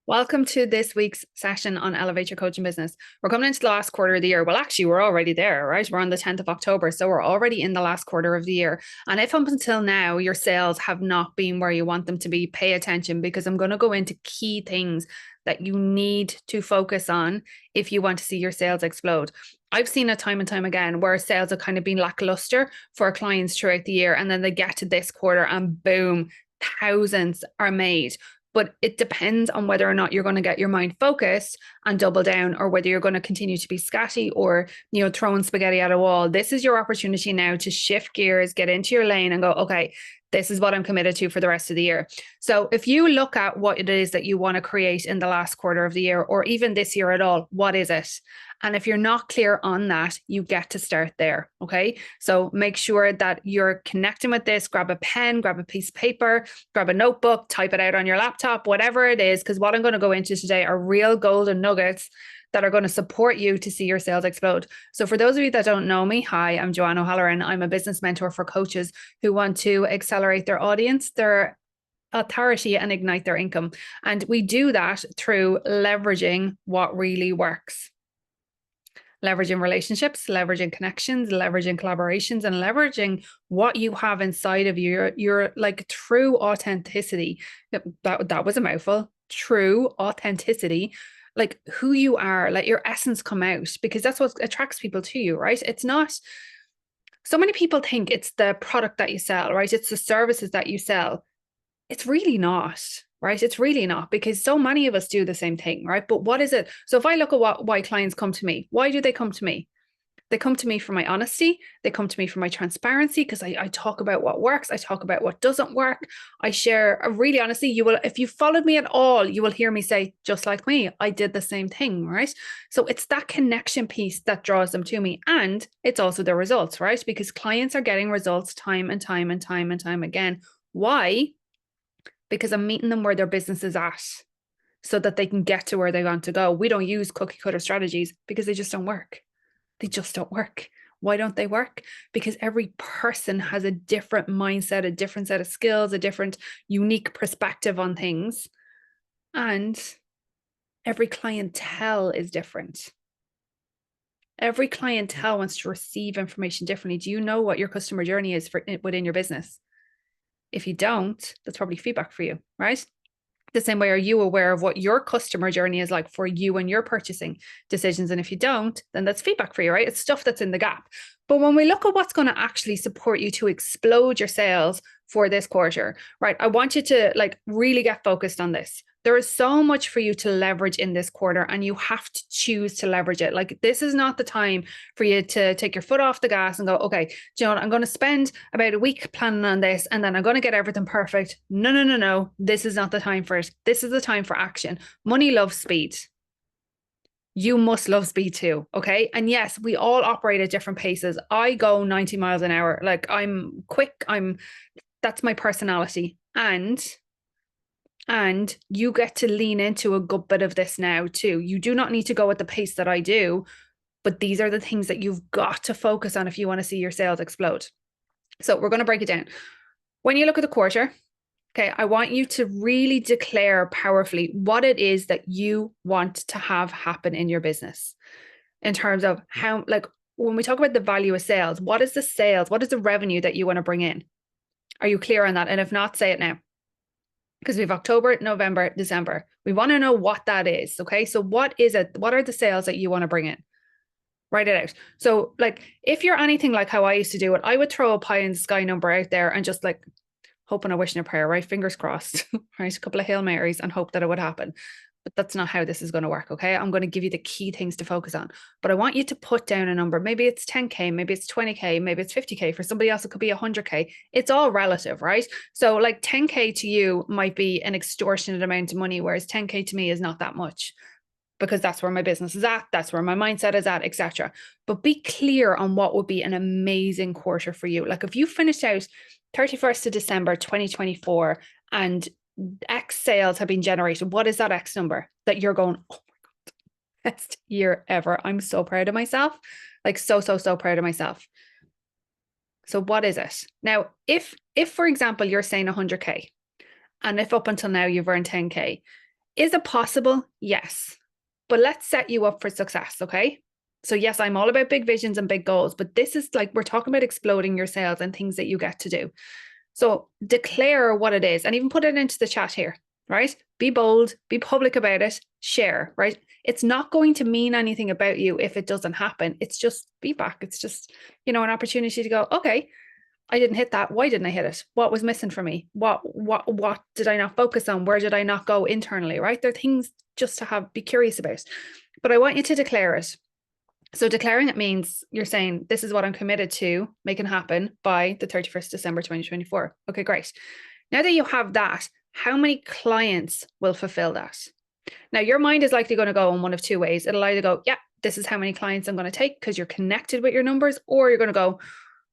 Welcome to this week's session on Elevate Your Coaching Business. We're coming into the last quarter of the year. Well, actually, we're already there, right? We're on the 10th of October, so we're already in the last quarter of the year. And if up until now your sales have not been where you want them to be, pay attention because I'm going to go into key things that you need to focus on if you want to see your sales explode. I've seen it time and time again where sales have kind of been lackluster for clients throughout the year, and then they get to this quarter and boom, thousands are made. But it depends on whether or not you're going to get your mind focused and double down, or whether you're going to continue to be scatty or, throwing spaghetti at a wall. This is your opportunity now to shift gears, get into your lane and go, okay, this is what I'm committed to for the rest of the year. So if you look at what it is that you want to create in the last quarter of the year, or even this year at all, what is it? And if you're not clear on that, you get to start there. Okay. So make sure that you're connecting with this. Grab a pen, grab a piece of paper, grab a notebook, type it out on your laptop, whatever it is, because what I'm going to go into today are real golden nuggets that are going to support you to see your sales explode. So for those of you that don't know me, hi, I'm Joanne O'Halloran. I'm a business mentor for coaches who want to accelerate their audience, their authority, and ignite their income. And we do that through leveraging what really works. Leveraging relationships, leveraging connections, leveraging collaborations, and leveraging what you have inside of you, your like true authenticity. That was a mouthful. True authenticity, like who you are, let your essence come out, because that's what attracts people to you, right? It's not, so many people think it's the product that you sell, right? It's the services that you sell. It's really not, right? It's really not, because so many of us do the same thing, right? But what is it? So if I look at why clients come to me, why do they come to me? They come to me for my honesty. They come to me for my transparency, because I talk about what works. I talk about what doesn't work. I share really honestly. You will, if you followed me at all, you will hear me say, just like me, I did the same thing, right? So it's that connection piece that draws them to me. And it's also the results, right? Because clients are getting results time and time and time and time again. Why? Because I'm meeting them where their business is at so that they can get to where they want to go. We don't use cookie cutter strategies because they just don't work. They just don't work. Why don't they work? Because every person has a different mindset, a different set of skills, a different unique perspective on things. And every clientele is different. Every clientele wants to receive information differently. Do you know what your customer journey is within your business? If you don't, that's probably feedback for you, right? The same way, are you aware of what your customer journey is like for you and your purchasing decisions? And if you don't, then that's feedback for you, right? It's stuff that's in the gap. But when we look at what's going to actually support you to explode your sales for this quarter, right? I want you to really get focused on this. There is so much for you to leverage in this quarter, and you have to choose to leverage it. Like, this is not the time for you to take your foot off the gas and go, okay, do you know what? I'm going to spend about a week planning on this, and then I'm going to get everything perfect. No, no, no, no. This is not the time for it. This is the time for action. Money loves speed. You must love speed too, okay? And yes, we all operate at different paces. I go 90 miles an hour. Like, I'm quick. That's my personality. And you get to lean into a good bit of this now too. You do not need to go at the pace that I do, but these are the things that you've got to focus on if you want to see your sales explode. So we're going to break it down. When you look at the quarter, okay, I want you to really declare powerfully what it is that you want to have happen in your business in terms of how, when we talk about the value of sales, what is the sales? What is the revenue that you want to bring in? Are you clear on that? And if not, say it now. Because we have October, November, December. We want to know what that is. Okay. So what is it? What are the sales that you want to bring in? Write it out. So if you're anything like how I used to do it, I would throw a pie in the sky number out there and just hope and a wish and a prayer, right? Fingers crossed, right? A couple of Hail Marys and hope that it would happen. But that's not how this is going to work, okay? I'm going to give you the key things to focus on. But I want you to put down a number. Maybe it's 10K, maybe it's 20K, maybe it's 50K. For somebody else, it could be 100K. It's all relative, right? So 10K to you might be an extortionate amount of money, whereas 10K to me is not that much, because that's where my business is at, that's where my mindset is at, etc. But be clear on what would be an amazing quarter for you. Like, if you finished out 31st of December 2024 and X sales have been generated, what is that X number that you're going, oh my God, best year ever. I'm so proud of myself. So proud of myself. So what is it? Now, if for example, you're saying 100K, and if up until now you've earned 10K, Is it possible? Yes. But let's set you up for success, okay? So yes, I'm all about big visions and big goals, but this is like, we're talking about exploding your sales and things that you get to do. So declare what it is and even put it into the chat here, right? Be bold, be public about it, share, right? It's not going to mean anything about you if it doesn't happen. It's just feedback. It's just, an opportunity to go, okay, I didn't hit that. Why didn't I hit it? What was missing for me? What did I not focus on? Where did I not go internally, right? There are things just to be curious about. But I want you to declare it. So declaring it means you're saying, this is what I'm committed to making happen by the 31st December 2024. Okay, great. Now that you have that, how many clients will fulfill that? Now, your mind is likely going to go in one of two ways. It'll either go, yeah, this is how many clients I'm going to take because you're connected with your numbers, or you're going to go,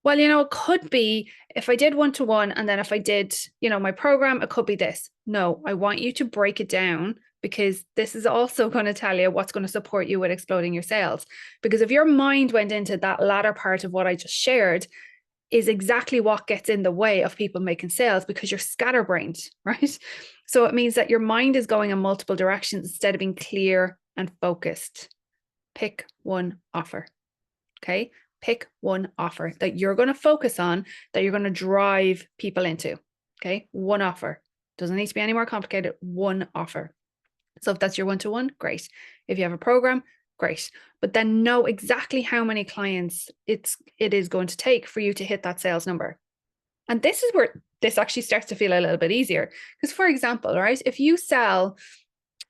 well, it could be if I did one-to-one and then if I did, my program, it could be this. No, I want you to break it down because this is also going to tell you what's going to support you with exploding your sales. Because if your mind went into that latter part of what I just shared, is exactly what gets in the way of people making sales because you're scatterbrained, right? So it means that your mind is going in multiple directions instead of being clear and focused. Pick one offer, okay? Pick one offer that you're going to focus on, that you're going to drive people into. Okay. One offer. Doesn't need to be any more complicated. One offer. So if that's your one-to-one, great. If you have a program, great. But then know exactly how many clients it is going to take for you to hit that sales number. And this is where this actually starts to feel a little bit easier. Because for example, right, if you sell,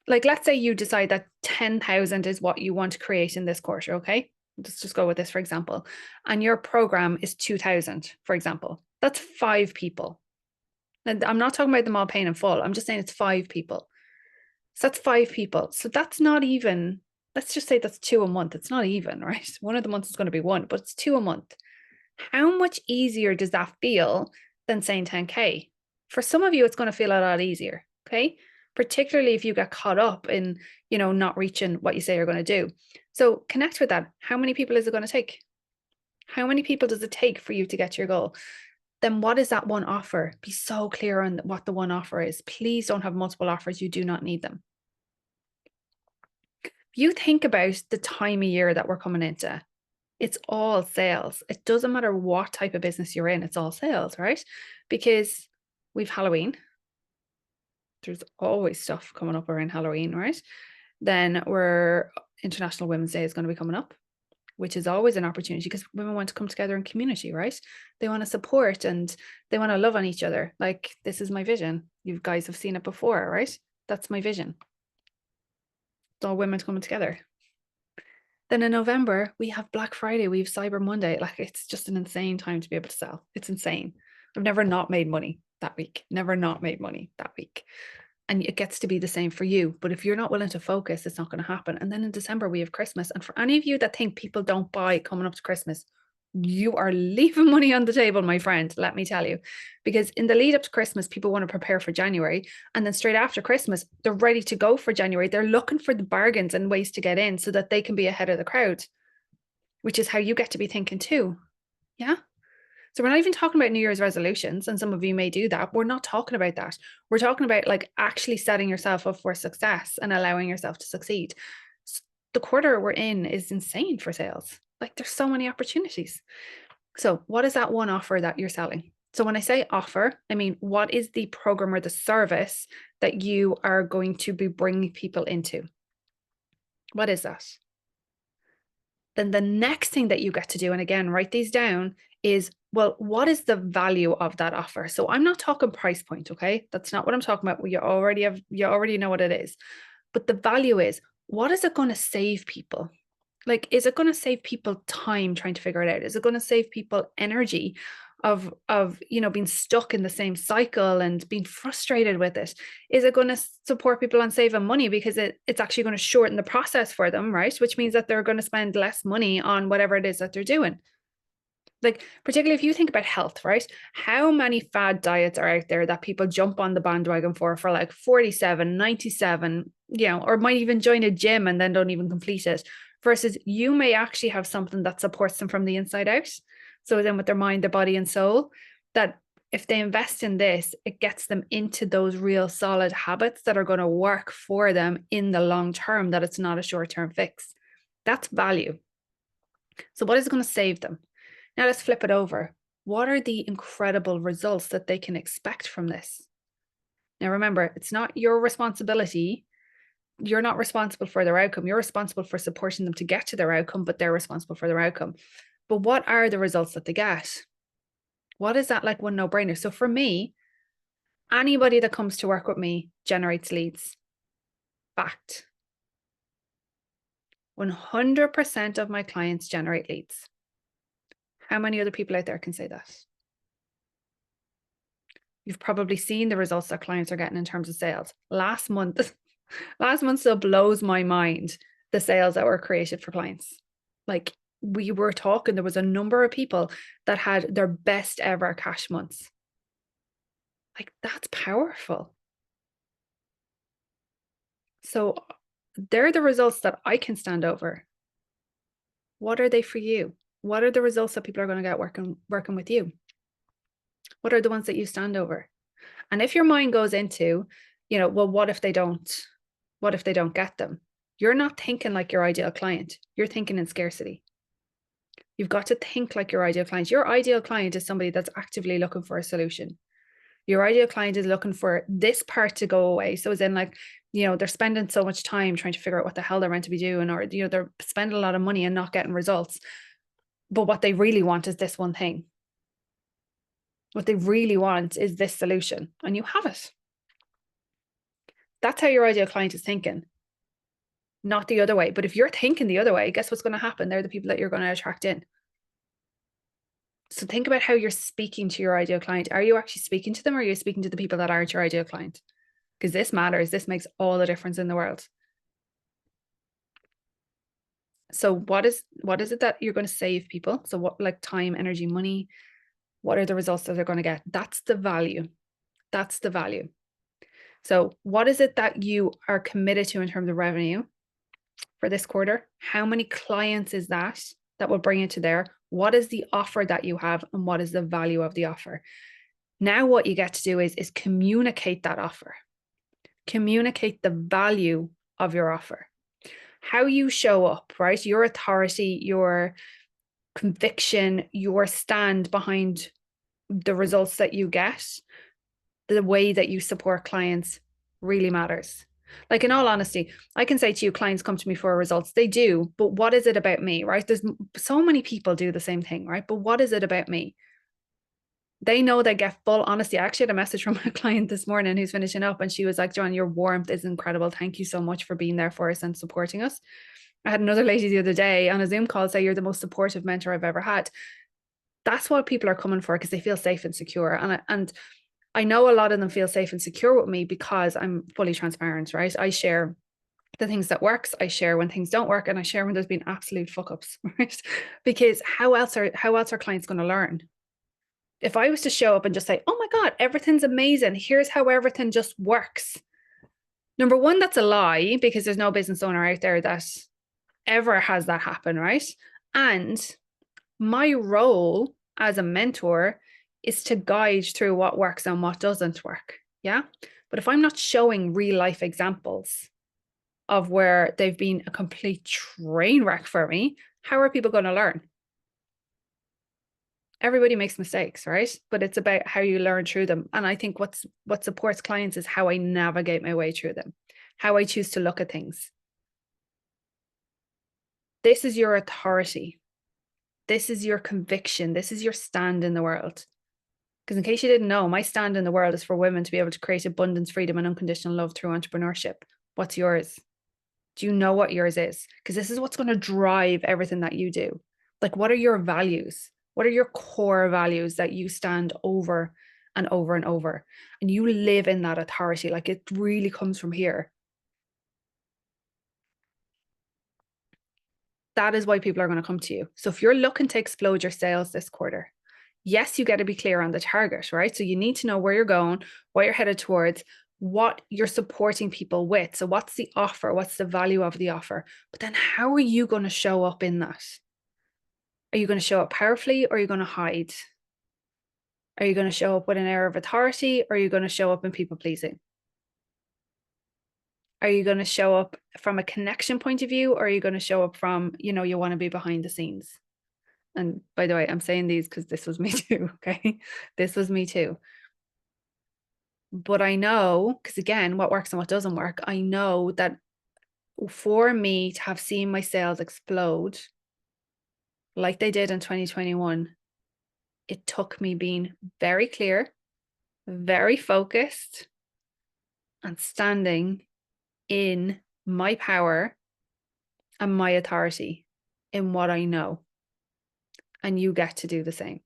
like, let's say you decide that 10,000 is what you want to create in this quarter. Okay. Let's just go with this, for example, and your program is 2,000, for example, that's 5 people. And I'm not talking about them all paying in full. I'm just saying it's 5 people. So that's 5 people. So that's not even, let's just say that's 2 a month. It's not even, right? One of the months is going to be 1, but it's 2 a month. How much easier does that feel than saying 10K? For some of you, it's going to feel a lot easier. Okay. Particularly if you get caught up in, not reaching what you say you're going to do. So connect with that. How many people is it going to take? How many people does it take for you to get to your goal? Then what is that one offer? Be so clear on what the one offer is. Please don't have multiple offers. You do not need them. If you think about the time of year that we're coming into, it's all sales. It doesn't matter what type of business you're in. It's all sales, right? Because we've Halloween. There's always stuff coming up around Halloween, right? Then International Women's Day is going to be coming up, which is always an opportunity because women want to come together in community, right? They want to support and they want to love on each other. Like, this is my vision. You guys have seen it before, right? That's my vision. It's all women coming together. Then in November, we have Black Friday, we have Cyber Monday. Like, it's just an insane time to be able to sell. It's insane. I've never not made money that week. Never not made money that week. And it gets to be the same for you. But if you're not willing to focus, it's not going to happen. And then in December, we have Christmas. And for any of you that think people don't buy coming up to Christmas, you are leaving money on the table, my friend, let me tell you. Because in the lead up to Christmas, people want to prepare for January. And then straight after Christmas, they're ready to go for January. They're looking for the bargains and ways to get in so that they can be ahead of the crowd, which is how you get to be thinking too. Yeah. So we're not even talking about New Year's resolutions, and some of you may do that. We're not talking about that. We're talking about like actually setting yourself up for success and allowing yourself to succeed. The quarter we're in is insane for sales. Like, there's so many opportunities. So what is that one offer that you're selling? So when I say offer, I mean, what is the program or the service that you are going to be bringing people into? What is that? Then the next thing that you get to do, and again, write these down, is, well, what is the value of that offer? So I'm not talking price point, okay? That's not what I'm talking about. You already know what it is. But the value is, what is it going to save people? Like, is it going to save people time trying to figure it out? Is it going to save people energy of being stuck in the same cycle and being frustrated with it? Is it going to support people on saving money because it's actually going to shorten the process for them, right? Which means that they're going to spend less money on whatever it is that they're doing. Like, particularly if you think about health, right? How many fad diets are out there that people jump on the bandwagon for like 47, 97, or might even join a gym and then don't even complete it, versus you may actually have something that supports them from the inside out. So then with their mind, their body and soul, that if they invest in this, it gets them into those real solid habits that are going to work for them in the long term, that it's not a short-term fix. That's value. So what is it going to save them? Now let's flip it over. What are the incredible results that they can expect from this? Now remember, it's not your responsibility. You're not responsible for their outcome. You're responsible for supporting them to get to their outcome, but they're responsible for their outcome. But what are the results that they get? What is that like one no-brainer? So for me, anybody that comes to work with me generates leads. Fact. 100% of my clients generate leads. How many other people out there can say that? You've probably seen the results that clients are getting in terms of sales. Last month still blows my mind, the sales that were created for clients. Like, we were talking, there was a number of people that had their best ever cash months. Like, that's powerful. So they're the results that I can stand over. What are they for you? What are the results that people are going to get working with you? What are the ones that you stand over? And if your mind goes into, well, what if they don't get them? You're not thinking like your ideal client. You're thinking in scarcity. You've got to think like your ideal client. Your ideal client is somebody that's actively looking for a solution. Your ideal client is looking for this part to go away. So as in, like, they're spending so much time trying to figure out what the hell they're meant to be doing, or, they're spending a lot of money and not getting results. But what they really want is this one thing. What they really want is this solution, and you have it. That's how your ideal client is thinking, not the other way. But if you're thinking the other way, guess what's going to happen? They're the people that you're going to attract in. So think about how you're speaking to your ideal client. Are you actually speaking to them, or are you speaking to the people that aren't your ideal client? Because this matters. This makes all the difference in the world. So what is it that you're going to save people? So what, like time, energy, money, what are the results that they're going to get? That's the value. That's the value. So what is it that you are committed to in terms of revenue for this quarter? How many clients is that will bring you to there? What is the offer that you have, and what is the value of the offer? Now what you get to do is communicate that offer. Communicate the value of your offer. How you show up, right? Your authority, your conviction, your stand behind the results that you get, the way that you support clients really matters. Like, in all honesty, I can say to you, clients come to me for results. They do, but what is it about me, right? There's so many people do the same thing, right? But what is it about me? They know they get full honesty. I actually had a message from a client this morning who's finishing up, and she was like, Joanne, your warmth is incredible. Thank you so much for being there for us and supporting us. I had another lady the other day on a Zoom call say, you're the most supportive mentor I've ever had. That's what people are coming for, because they feel safe and secure. And I know a lot of them feel safe and secure with me because I'm fully transparent, right? I share the things that works, I share when things don't work, and I share when there's been absolute fuck ups, right? Because how else are clients going to learn? If I was to show up and just say, oh my God, everything's amazing, here's how everything just works. Number one, that's a lie, because there's no business owner out there that ever has that happen, right? And my role as a mentor is to guide through what works and what doesn't work. Yeah. But if I'm not showing real life examples of where they've been a complete train wreck for me, how are people going to learn? Everybody makes mistakes, right? But it's about how you learn through them. And I think what supports clients is how I navigate my way through them, how I choose to look at things. This is your authority. This is your conviction. This is your stand in the world. Because in case you didn't know, my stand in the world is for women to be able to create abundance, freedom, and unconditional love through entrepreneurship. What's yours? Do you know what yours is? Because this is what's going to drive everything that you do. Like, what are your values? What are your core values that you stand over and over and over? And you live in that authority. Like, it really comes from here. That is why people are going to come to you. So if you're looking to explode your sales this quarter, yes, you got to be clear on the target, right? So you need to know where you're going, what you're headed towards, what you're supporting people with. So what's the offer? What's the value of the offer? But then how are you going to show up in that? Are you going to show up powerfully, or are you going to hide? Are you going to show up with an air of authority, or are you going to show up in people pleasing? Are you going to show up from a connection point of view, or are you going to show up from, you want to be behind the scenes? And by the way, I'm saying these because this was me too. Okay. This was me too. But I know, because again, what works and what doesn't work, I know that for me to have seen my sales explode like they did in 2021, it took me being very clear, very focused, and standing in my power and my authority in what I know. And you get to do the same.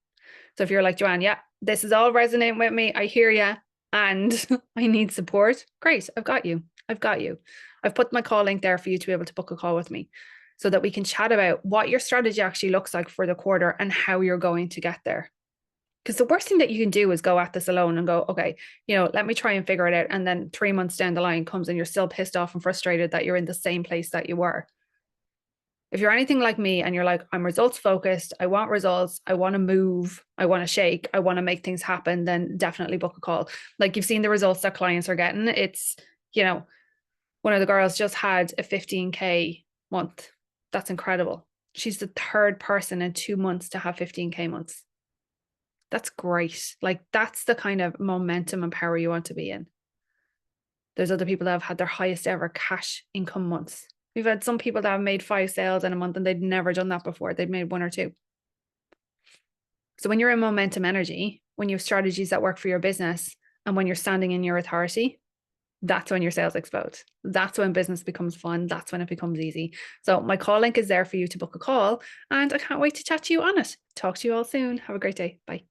So if you're like, Joanne, yeah, this is all resonating with me, I hear you, and I need support, great, I've got you. I've put my call link there for you to be able to book a call with me so that we can chat about what your strategy actually looks like for the quarter and how you're going to get there. Because the worst thing that you can do is go at this alone and go, okay, let me try and figure it out. And then 3 months down the line comes and you're still pissed off and frustrated that you're in the same place that you were. If you're anything like me and you're like, I'm results focused, I want results, I want to move, I want to shake, I want to make things happen, then definitely book a call. Like, you've seen the results that clients are getting. It's, one of the girls just had a 15K month. That's incredible. She's the third person in 2 months to have 15K months. That's great. Like, that's the kind of momentum and power you want to be in. There's other people that have had their highest ever cash income months. We've had some people that have made 5 sales in a month and they'd never done that before. They'd made 1 or 2. So when you're in momentum energy, when you have strategies that work for your business, and when you're standing in your authority, that's when your sales explode. That's when business becomes fun. That's when it becomes easy. So my call link is there for you to book a call, and I can't wait to chat to you on it. Talk to you all soon. Have a great day. Bye.